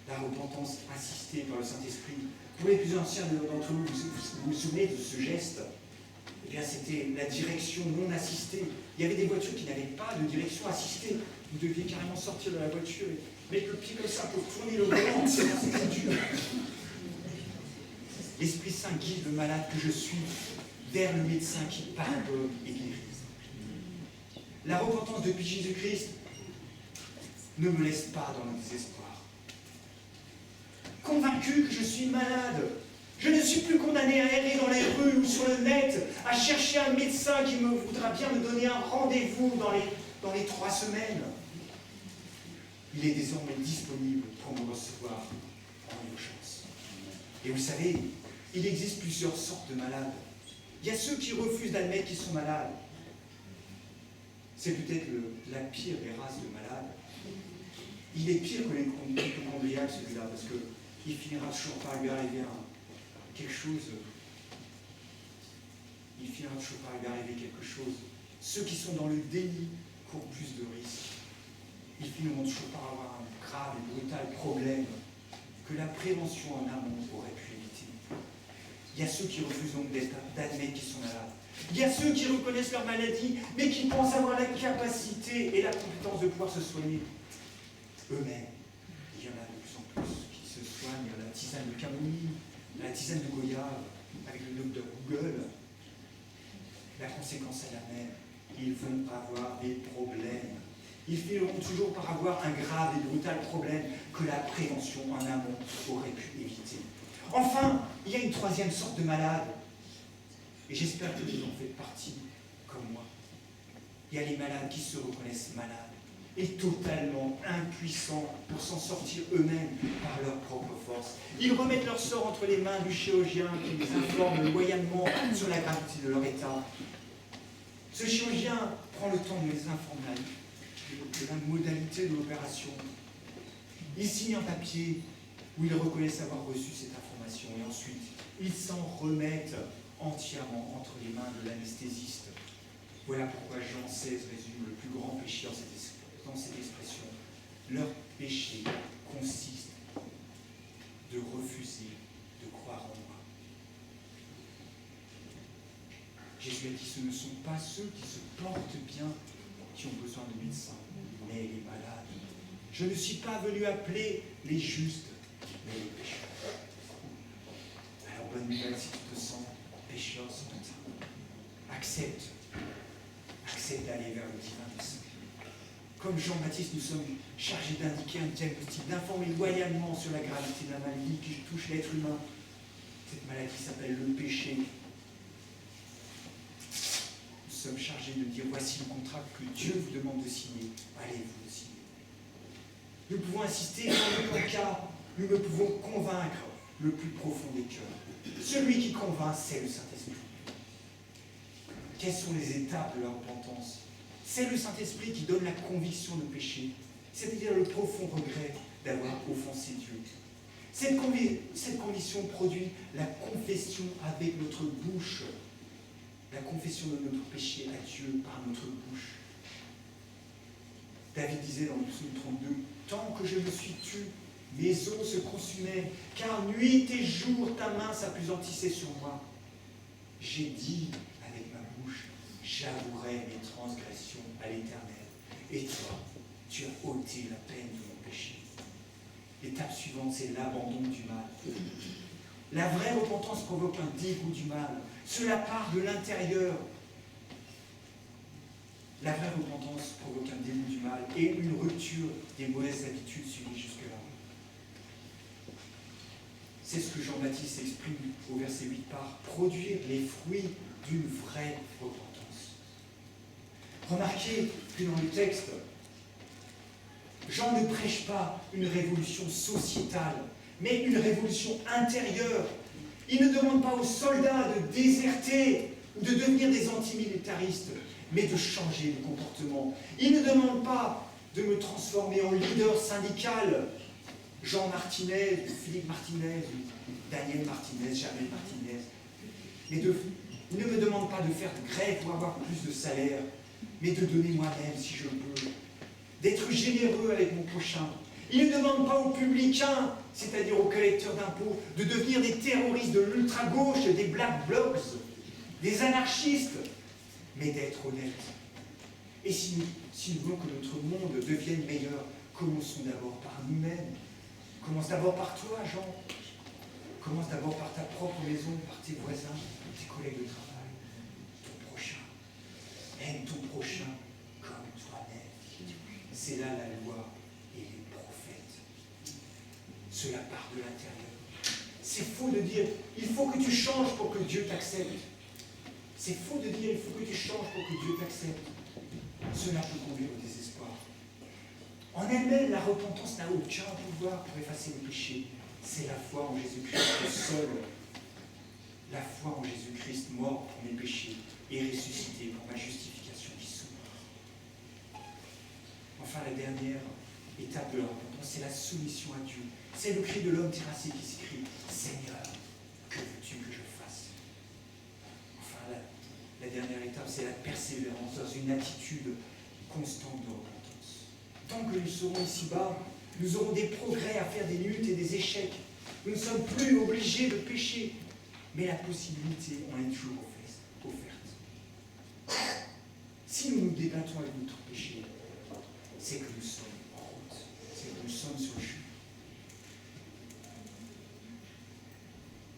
La repentance assistée par le Saint-Esprit. Pour les plus anciens d'entre vous, vous vous souvenez de ce geste? Eh bien, c'était la direction non assistée. Il y avait des voitures qui n'avaient pas de direction assistée. Vous deviez carrément sortir de la voiture mettre le pied comme ça pour tourner le volant, c'est dur. L'Esprit Saint guide le malade que je suis vers le médecin qui pardonne et guérit. La repentance depuis Jésus-Christ ne me laisse pas dans le désespoir. Convaincu que je suis malade, je ne suis plus condamné à errer dans les rues ou sur le net, à chercher un médecin qui me voudra bien me donner un rendez-vous dans les 3 semaines. Il est désormais disponible pour me recevoir en urgence. Et vous savez, il existe plusieurs sortes de malades. Il y a ceux qui refusent d'admettre qu'ils sont malades. C'est peut-être la pire des races de malades. Il est pire que l'hypochondriaque, celui-là, parce qu'il finira toujours par lui arriver quelque chose. Il finira toujours par lui arriver quelque chose. Ceux qui sont dans le déni courent plus de risques. Ils finiront toujours par avoir un grave et brutal problème que la prévention en amont aurait pu éviter. Il y a ceux qui refusent donc d'admettre qu'ils sont malades. Il y a ceux qui reconnaissent leur maladie, mais qui pensent avoir la capacité et la compétence de pouvoir se soigner eux-mêmes. Il y en a de plus en plus qui se soignent à la tisane de camomille, à la tisane de goyave, avec le docteur Google. La conséquence est la même. Ils vont avoir des problèmes. Ils finiront toujours par avoir un grave et brutal problème que la prévention en amont aurait pu éviter. Enfin, il y a une troisième sorte de malade. Et j'espère que vous en faites partie, comme moi. Il y a les malades qui se reconnaissent malades et totalement impuissants pour s'en sortir eux-mêmes par leur propre force. Ils remettent leur sort entre les mains du chirurgien qui les informe loyalement sur la gravité de leur état. Ce chirurgien prend le temps de les informer de la modalité de l'opération. Il signe un papier où il reconnaît avoir reçu cette information et ensuite ils s'en remettent entièrement entre les mains de l'anesthésiste. Voilà pourquoi Jean XVI résume le plus grand péché dans cette expression. Leur péché consiste de refuser de croire en moi. Jésus a dit, ce ne sont pas ceux qui se portent bien qui ont besoin de médecins, mais les malades. Je ne suis pas venu appeler les justes, mais les pécheurs. Alors, bonne nouvelle si tu te sens pécheur ce matin. Accepte d'aller vers le divin médecin. Comme Jean-Baptiste, nous sommes chargés d'indiquer un diagnostic, d'informer loyalement sur la gravité de la maladie qui touche l'être humain. Cette maladie s'appelle le péché. Nous sommes chargés de dire, voici le contrat que Dieu vous demande de signer. Allez-vous le signer. Nous pouvons insister, dans aucun cas, nous ne pouvons convaincre le plus profond des cœurs. Celui qui convainc, c'est le Saint-Esprit. Quelles sont les étapes de la repentance? C'est le Saint-Esprit qui donne la conviction de péché, c'est-à-dire le profond regret d'avoir offensé Dieu. Cette conviction produit la confession avec notre bouche, la confession de notre péché à Dieu par notre bouche. David disait dans le psaume 32, « Tant que je me suis tu, mes os se consumaient, car nuit et jour ta main s'appesantissait sur moi. J'ai dit avec ma bouche, j'avouerai mes transgressions à l'Éternel. Et toi, tu as ôté la peine de mon péché. » L'étape suivante, c'est l'abandon du mal. La vraie repentance provoque un dégoût du mal. Cela part de l'intérieur. La vraie repentance provoque un dégoût du mal et une rupture des mauvaises habitudes suivies jusque-là. C'est ce que Jean-Baptiste exprime au verset 8 par produire les fruits d'une vraie repentance. Remarquez que dans le texte, Jean ne prêche pas une révolution sociétale, mais une révolution intérieure. Il ne demande pas aux soldats de déserter ou de devenir des antimilitaristes, mais de changer de comportement. Il ne demande pas de me transformer en leader syndical, Jean Martinez, Philippe Martinez, Daniel Martinez, Jamel Martinez. Mais il ne me demande pas de faire de grève pour avoir plus de salaire, mais de donner moi-même si je peux, d'être généreux avec mon prochain. Il ne demande pas aux publicains, c'est-à-dire aux collecteurs d'impôts, de devenir des terroristes de l'ultra-gauche, des black blocs, des anarchistes, mais d'être honnêtes. Et si nous voulons que notre monde devienne meilleur, Commençons d'abord par nous-mêmes. Commence d'abord par toi, Jean. Commence d'abord par ta propre maison, par tes voisins, tes collègues de travail, ton prochain. Aime ton prochain comme toi-même. C'est là la loi et les prophètes. Cela part de l'intérieur. C'est faux de dire « il faut que tu changes pour que Dieu t'accepte ». C'est faux de dire « il faut que tu changes pour que Dieu t'accepte ». Cela peut conduire au désespoir. En elle-même, la repentance n'a aucun pouvoir pour effacer le péché. C'est la foi en Jésus-Christ seul. La foi en Jésus-Christ mort pour mes péchés et ressuscité pour ma justification qui s'ouvre. Enfin, la dernière étape de la repentance, c'est la soumission à Dieu. C'est le cri de l'homme terrassé qui s'écrie « Seigneur, que veux-tu que je fasse ?» Enfin, la dernière étape, c'est la persévérance dans une attitude constante de repentance. Tant que nous serons ici-bas, nous aurons des progrès à faire, des luttes et des échecs. Nous ne sommes plus obligés de pécher, mais la possibilité en est toujours offerte. Si nous nous débattons avec notre péché, c'est que nous sommes en route, c'est que nous sommes sur le chemin.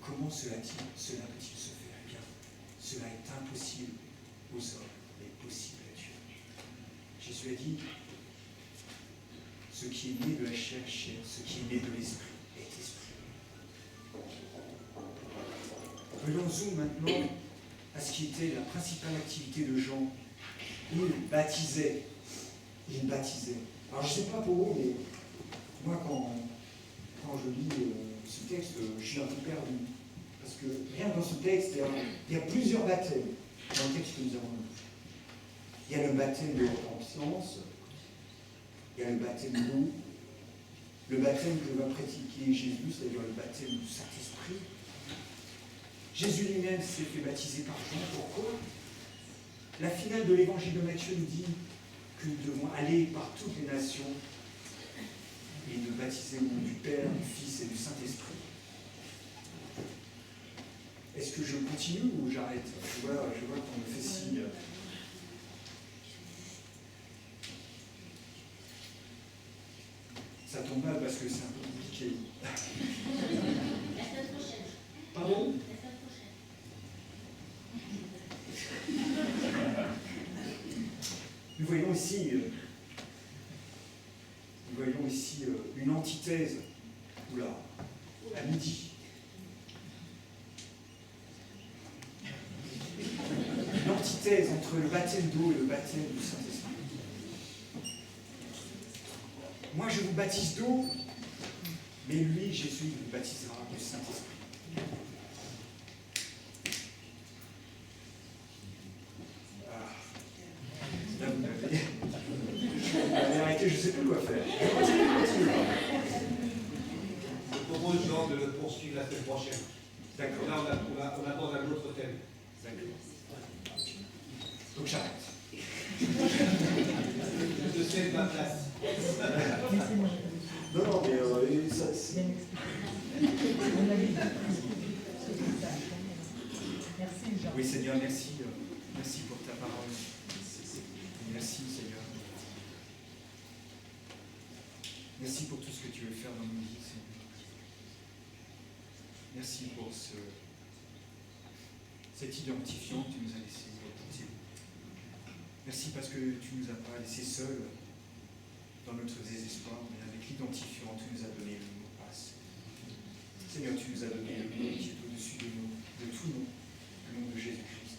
Comment cela peut-il se faire? Eh bien, cela est impossible aux hommes, mais possible à Dieu. Jésus a dit, ce qui est né de la chair est chair, ce qui est né de l'esprit est esprit. Venons-nous maintenant à ce qui était la principale activité de Jean. Il baptisait. Il baptisait. Alors je ne sais pas pour vous, mais moi quand je lis ce texte, je suis un peu perdu. Parce que rien que dans ce texte, il y a plusieurs baptêmes dans le texte que nous avons lu. Il y a le baptême de repentance, il y a le baptême d'eau, le baptême que va pratiquer Jésus, c'est-à-dire le baptême du Saint-Esprit. Jésus lui-même s'est fait baptiser par Jean. Pourquoi? La finale de l'évangile de Matthieu nous dit que nous devons aller par toutes les nations et de baptiser au nom du Père, du Fils et du Saint-Esprit. Est-ce que je continue ou j'arrête? Je vois qu'on me fait signe. Ça tombe mal parce que c'est un peu compliqué. La semaine prochaine. Pardon? La semaine prochaine. Nous voyons ici une antithèse. Oula, à midi. Une antithèse entre le baptême d'eau et le baptême du Saint-Esprit. Moi, je vous baptise d'eau, mais lui, Jésus, vous baptisera du Saint-Esprit. Là, vous m'avez arrêté, je ne sais plus quoi faire. Je continue. Je propose, Jean, de le poursuivre la semaine prochaine. D'accord. Là, on aborde un autre thème. D'accord. Donc, j'arrête. Je cède ma place. Non, mais ça... Merci, Jean. Oui, Seigneur, merci. Merci pour ta parole. Merci, Seigneur. Merci pour tout ce que tu veux faire dans nos vies, Seigneur. Merci pour cet identifiant que tu nous as laissé. Merci parce que tu ne nous as pas laissés seuls dans notre désespoir, mais avec l'identifiant, tu nous as donné le mot de passe. Seigneur, tu nous as donné le nom qui est au-dessus de tout nom, le nom de Jésus-Christ.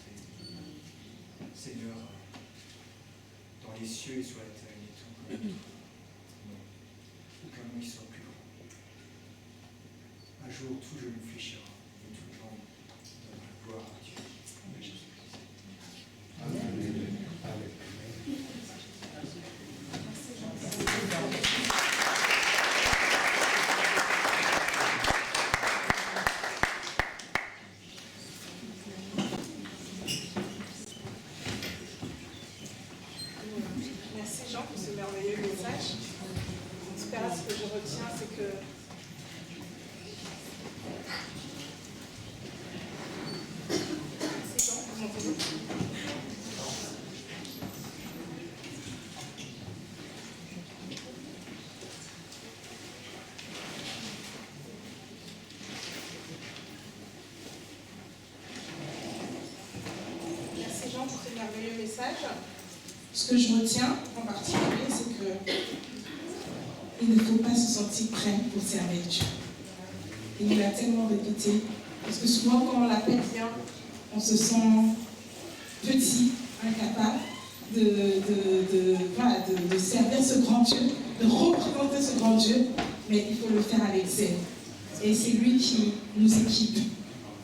Seigneur, dans les cieux et sur la terre, il est tout comme notre nom. Aucun nom qui soit plus grand. Un jour, tout genou fléchira et toute langue donnera la gloire à Dieu, à Jésus-Christ. Amen. Merci Jean pour ce merveilleux message. En tout cas, ce que je retiens, c'est que message. Ce que je retiens en particulier, c'est que il ne faut pas se sentir prêt pour servir Dieu. Il nous l'a tellement répété. Parce que souvent, quand on l'appelle bien, on se sent petit, incapable de servir ce grand Dieu, de représenter ce grand Dieu, mais il faut le faire avec zèle. Et c'est lui qui nous équipe.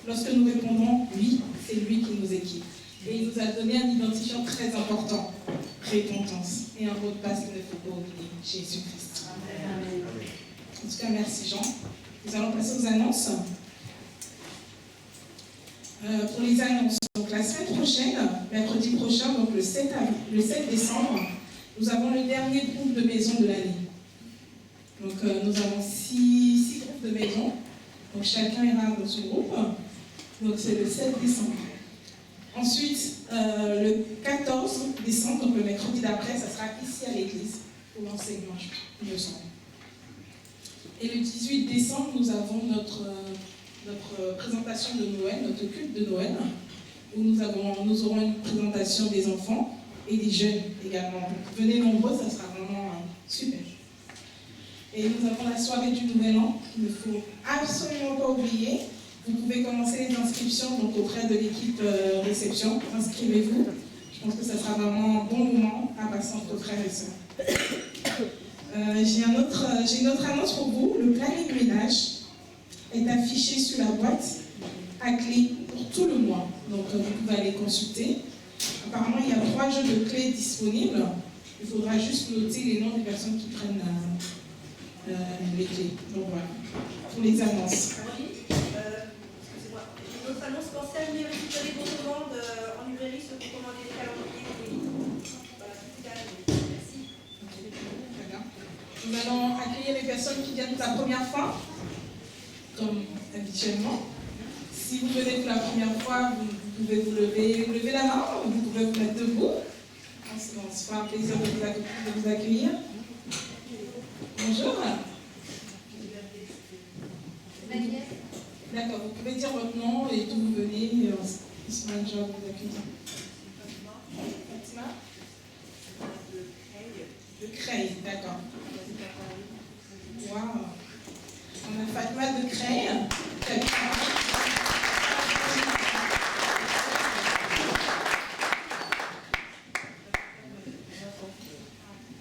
Lorsque nous répondons oui, c'est lui qui nous équipe. Et il nous a donné un identifiant très important, repentance. Et un mot de passe qu'il ne faut pas oublier, Jésus-Christ. En tout cas, merci Jean. Nous allons passer aux annonces. Pour les annonces, donc la semaine prochaine, mercredi prochain, donc le 7 décembre, nous avons le dernier groupe de maisons de l'année. Donc nous avons 6 groupes de maisons. Donc chacun ira dans son groupe. Donc c'est le 7 décembre. Ensuite, le 14 décembre, donc le mercredi d'après, ça sera ici à l'église pour l'enseignement, il me semble. Et le 18 décembre, nous avons notre présentation de Noël, notre culte de Noël, où nous aurons une présentation des enfants et des jeunes également. Donc, venez nombreux, ça sera vraiment super. Et nous avons la soirée du Nouvel An, qu'il ne faut absolument pas oublier. Vous pouvez commencer les inscriptions donc, auprès de l'équipe réception. Inscrivez-vous. Je pense que ça sera vraiment un bon moment à passer entre frères et sœurs. J'ai une autre annonce pour vous. Le planning ménage est affiché sur la boîte à clé pour tout le mois. Donc vous pouvez aller consulter. Apparemment, il y a 3 jeux de clés disponibles. Il faudra juste noter les noms des personnes qui prennent les clés. Donc voilà, pour les annonces. Excusez-moi. Une autre annonce, pensez à venir récupérer vos commandes en librairie, ceux qui ont commandé les calendriers et les livres. Voilà, tout est arrivé. Merci. Très bien. Nous allons accueillir les personnes qui viennent pour la première fois, comme habituellement. Si vous venez pour la première fois, vous pouvez vous lever la main, vous pouvez vous mettre debout. On se fera un plaisir de vous accueillir. Bonjour. D'accord, vous pouvez dire votre nom et d'où vous venez. Il sera une joie de vous accueillir. Fatima. De Creil, d'accord. Waouh. On a Fatima de Creil.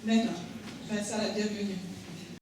D'accord. Ça la bienvenue.